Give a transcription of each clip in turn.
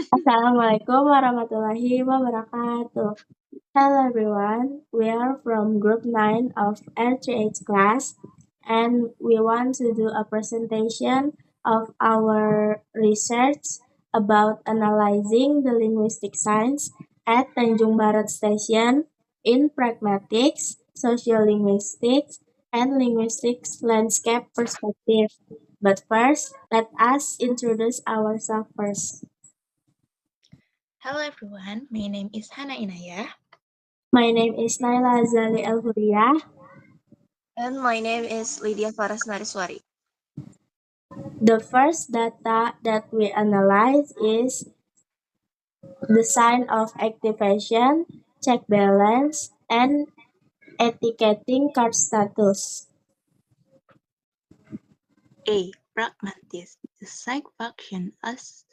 Assalamualaikum warahmatullahi wabarakatuh. Hello everyone, we are from group 9 of LTH class and we want to do a presentation of our research about analyzing the linguistic science at Tanjung Barat Station in pragmatics, sociolinguistics, and linguistics landscape perspective. But first, let us introduce ourselves first. Hello everyone, my name is Hana Inayah. My name is Naila Azali Al Huriyah. And my name is Lydia Faras Nariswari. The first data that we analyze is the sign of activation, check balance, and etiquetting card status. A. Pragmatist. The psych function as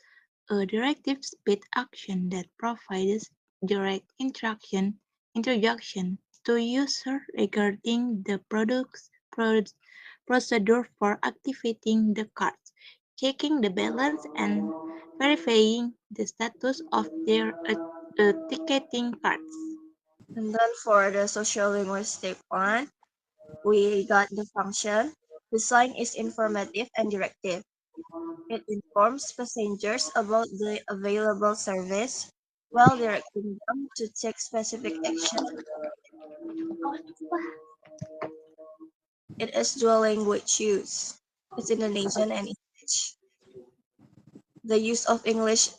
a directive speed action that provides direct introduction to user regarding the procedure for activating the cards, checking the balance and verifying the status of their ticketing cards. And then for the social linguistic one, we got the function. The sign is informative and directive. It informs passengers about the available service while directing them to take specific action. It is dual language use. It's Indonesian and English. The use of English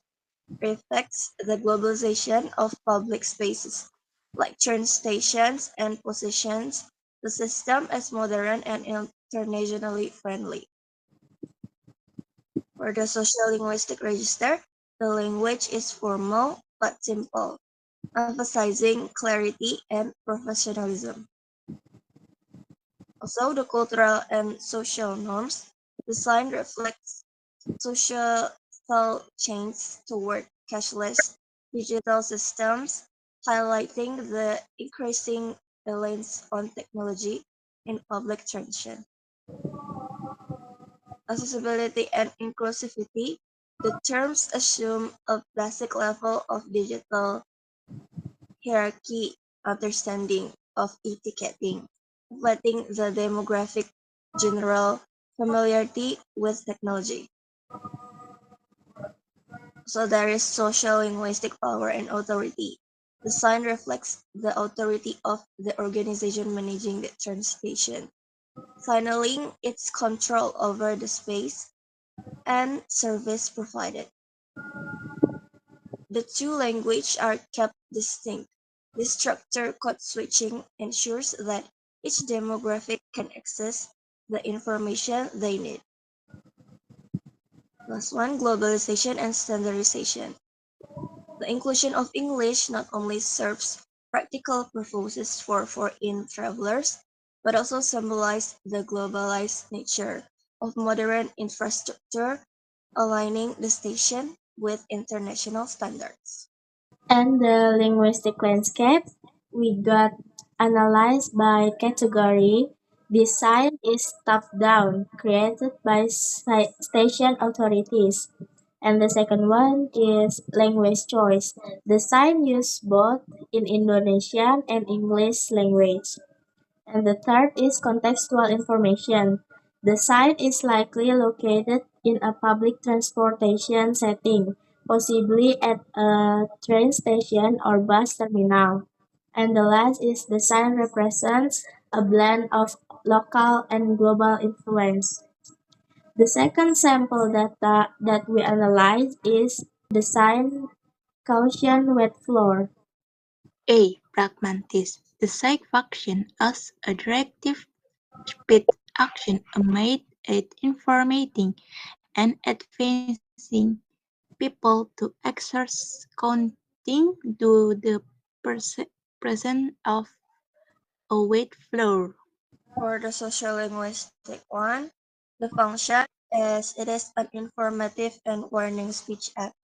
reflects the globalization of public spaces, like train stations and positions. The system is modern and internationally friendly. For the social-linguistic register, the language is formal but simple, emphasizing clarity and professionalism. Also, the cultural and social norms, the sign reflects social change toward cashless digital systems, highlighting the increasing reliance on technology in public transit. Accessibility and inclusivity, the terms assume a basic level of digital hierarchy understanding of e-ticketing, reflecting the demographic general familiarity with technology. So there is social linguistic power and authority. The sign reflects the authority of the organization managing the translation, signaling its control over the space and service provided. The two languages are kept distinct. This structure code switching ensures that each demographic can access the information they need. Last one, globalization and standardization. The inclusion of English not only serves practical purposes for foreign travelers, but also symbolizes the globalized nature of modern infrastructure, aligning the station with international standards. And the linguistic landscape, we got analyzed by category. Design is top-down, created by station authorities. And the second one is language choice. The sign used both in Indonesian and English language. And the third is contextual information. The site is likely located in a public transportation setting, possibly at a train station or bus terminal. And the last is the sign represents a blend of local and global influence. The second sample data that we analyze is the sign caution wet floor. A. Pragmatist. The psych function as a directive speed action aimed at informating and advancing people to exercise counting to the presence of a wet floor. For the social linguistic one, the function is it is an informative and warning speech act.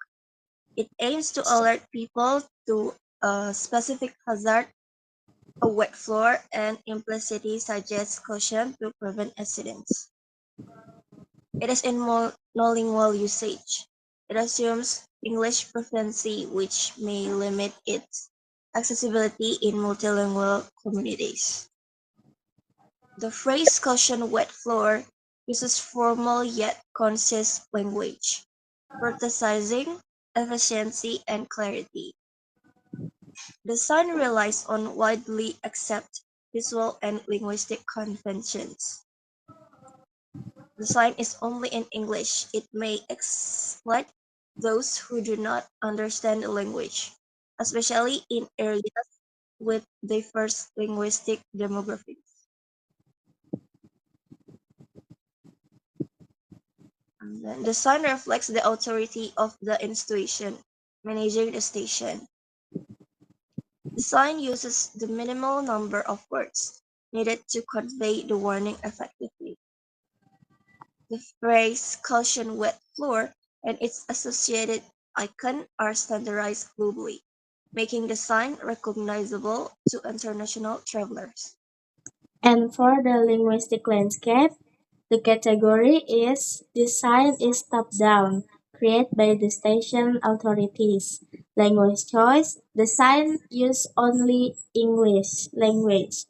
It aims to alert people to a specific hazard, a wet floor, and implicitly suggests caution to prevent accidents. It is in monolingual usage. It assumes English proficiency, which may limit its accessibility in multilingual communities. The phrase "cushion wet floor" uses formal yet concise language, emphasizing efficiency and clarity. The sign relies on widely accepted visual and linguistic conventions. The sign is only in English; it may exclude those who do not understand the language, especially in areas with diverse linguistic demographics. And then the sign reflects the authority of the institution managing the station. The sign uses the minimal number of words needed to convey the warning effectively. The phrase "caution wet floor" and its associated icon are standardized globally, making the sign recognizable to international travelers. And for the linguistic landscape, the category is design is top-down, created by the station authorities. Language choice, the sign use only English language.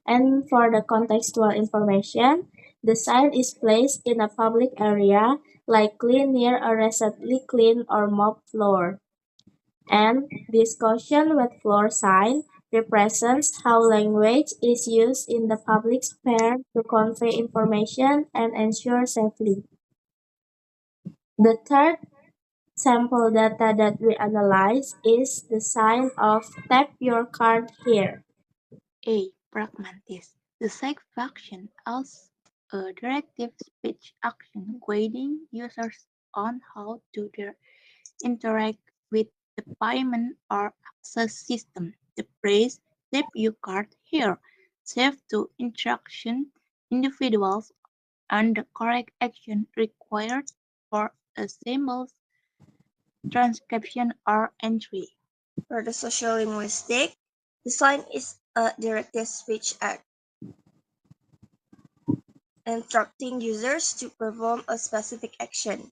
And for the contextual information, the sign is placed in a public area, likely near a recently cleaned or mopped floor. And discussion with floor sign represents how language is used in the public sphere to convey information and ensure safety. The third sample data that we analyze is the sign of tap your card here. A. Pragmatist. The SIG function as a directive speech action guiding users on how to interact with the payment or access system. The phrase "tap your card here" serves to instruction individuals on the correct action required for a seamless transcription or entry. For the sociolinguistic, the sign is a directed speech act, instructing users to perform a specific action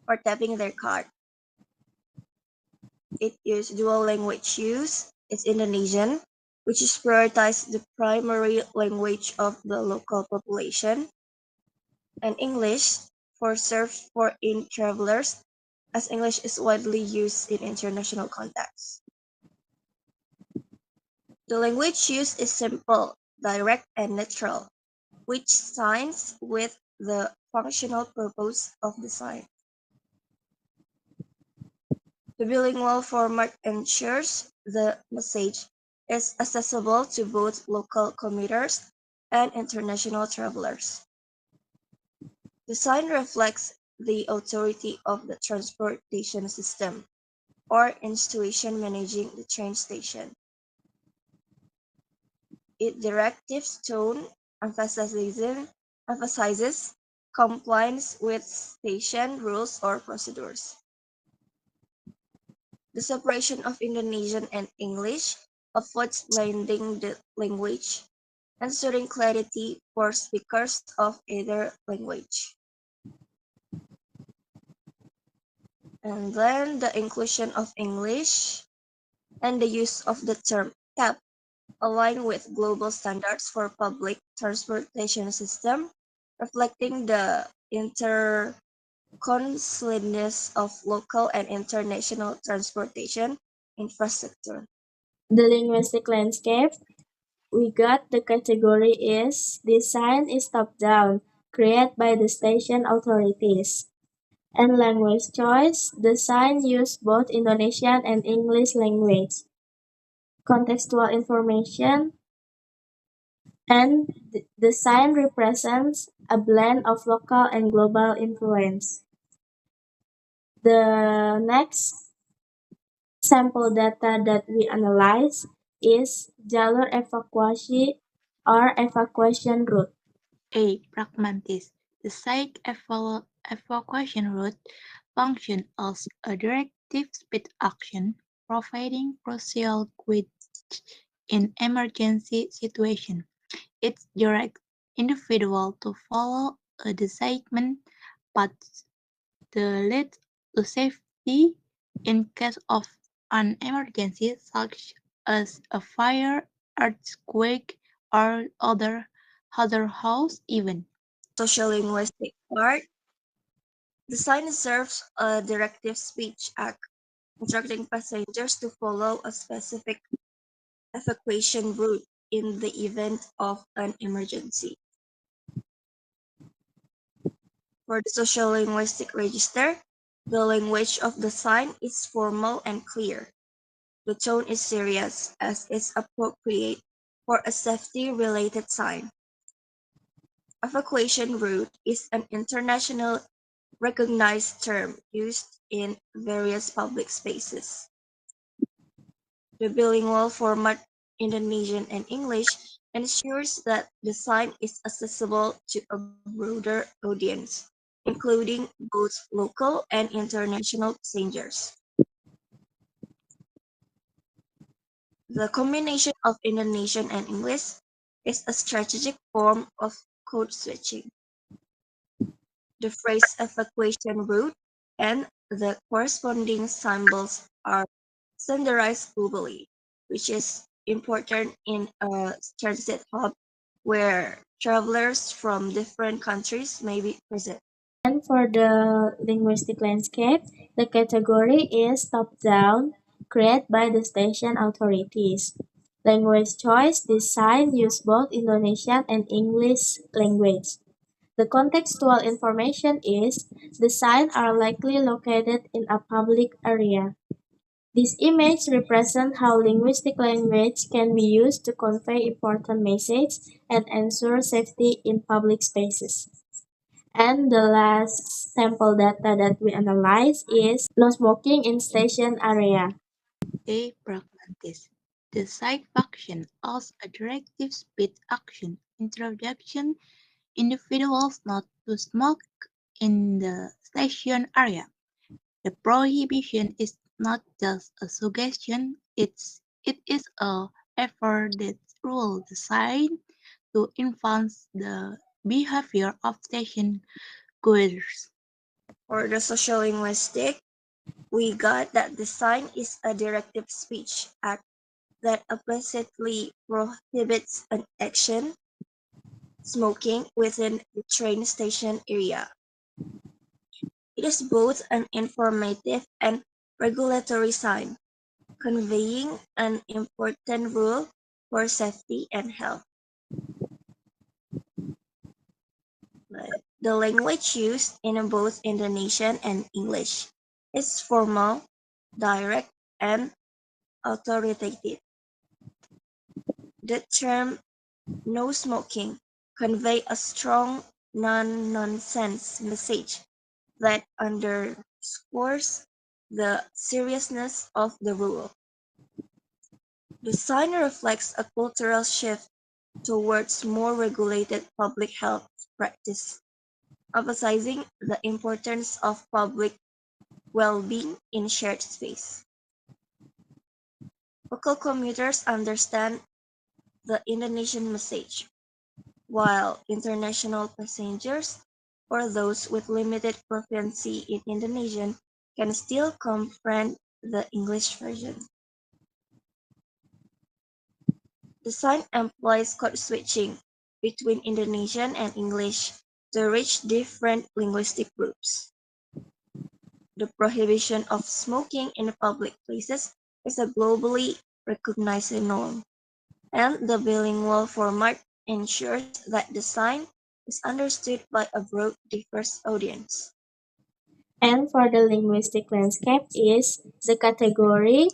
or tapping their card. It uses dual language use. It's Indonesian, which is prioritized the primary language of the local population, and English for served for in travelers, as English is widely used in international contexts. The language used is simple, direct, and natural, which signs with the functional purpose of the sign. The bilingual format ensures the message is accessible to both local commuters and international travelers. The sign reflects the authority of the transportation system or institution managing the train station. Its directive tone emphasizes compliance with station rules or procedures. The separation of Indonesian and English avoids blending the language, ensuring clarity for speakers of either language. And then the inclusion of English and the use of the term "tap" align with global standards for public transportation system, reflecting the interconnectedness of local and international transportation infrastructure. The linguistic landscape, we got the category is design is top-down, created by the station authorities. And language choice, the sign use both Indonesian and English language. Contextual information, and the sign represents a blend of local and global influence. The next sample data that we analyze is jalur evakuasi or evacuation route. A. Pragmatist. The site evacuation route functions as a directive speed action, providing crucial guidance in emergency situations. It directs individuals to follow a designated path that leads to safety In case of an emergency such as a fire, earthquake, or other hazardous event. Sociolinguistic part, the sign serves a directive speech act, instructing passengers to follow a specific evacuation route in the event of an emergency. For the sociolinguistic register, the language of the sign is formal and clear. The tone is serious, as is appropriate for a safety-related sign. Evacuation route is an international recognized term used in various public spaces. The bilingual format Indonesian and English ensures that the sign is accessible to a broader audience, including both local and international passengers. The combination of Indonesian and English is a strategic form of code switching. The phrase evacuation route and the corresponding symbols are standardized globally, which is important in a transit hub where travelers from different countries may be present. And for the linguistic landscape, the category is top-down, created by the station authorities. Language choice design use both Indonesian and English language. The contextual information is the signs are likely located in a public area. This image represents how linguistic language can be used to convey important messages and ensure safety in public spaces. And the last sample data that we analyze is no smoking in station area. A pragmatist. The side function as a directive speed action introduction individuals not to smoke in the station area. The prohibition is not just a suggestion, it is a effort that rule designed to influence the behavior of station goers. For the sociolinguistic, we got that the sign is a directive speech act that explicitly prohibits an action, smoking, within the train station area. It is both an informative and regulatory sign, conveying an important rule for safety and health. The language used in both Indonesian and English is formal, direct, and authoritative. The term "no smoking" convey a strong non-nonsense message that underscores the seriousness of the rule. The sign reflects a cultural shift towards more regulated public health practice, emphasizing the importance of public well-being in shared space. Local commuters understand the Indonesian message, while international passengers or those with limited proficiency in Indonesian can still comprehend the English version. The sign employs code switching between Indonesian and English to reach different linguistic groups. The prohibition of smoking in public places is a globally recognized norm, and the bilingual format ensures that the sign is understood by a broad, diverse audience. And for the linguistic landscape is the category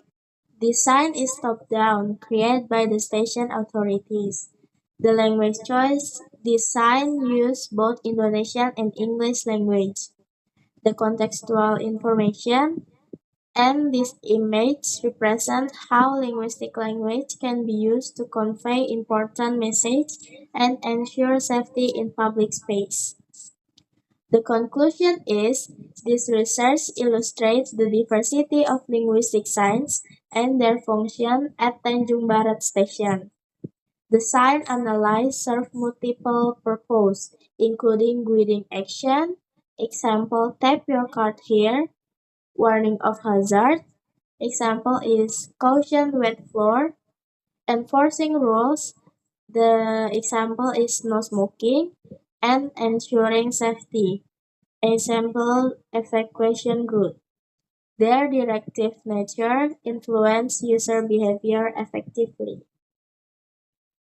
design is top-down, created by the station authorities. The language choice design use both Indonesian and English language. The contextual information and this image represent how linguistic language can be used to convey important message and ensure safety in public space. The conclusion is this research illustrates the diversity of linguistic signs and their function at Tanjung Barat Station. The sign analysis serve multiple purposes, including guiding action, example tap your card here, warning of hazard. Example is caution wet floor. Enforcing rules. The example is no smoking and ensuring safety. Example evacuation route. Their directive nature influence user behavior effectively.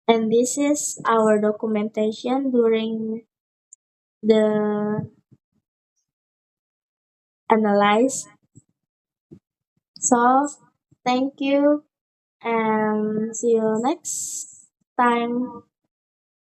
And this is our documentation during the analyze. So thank you and see you next time.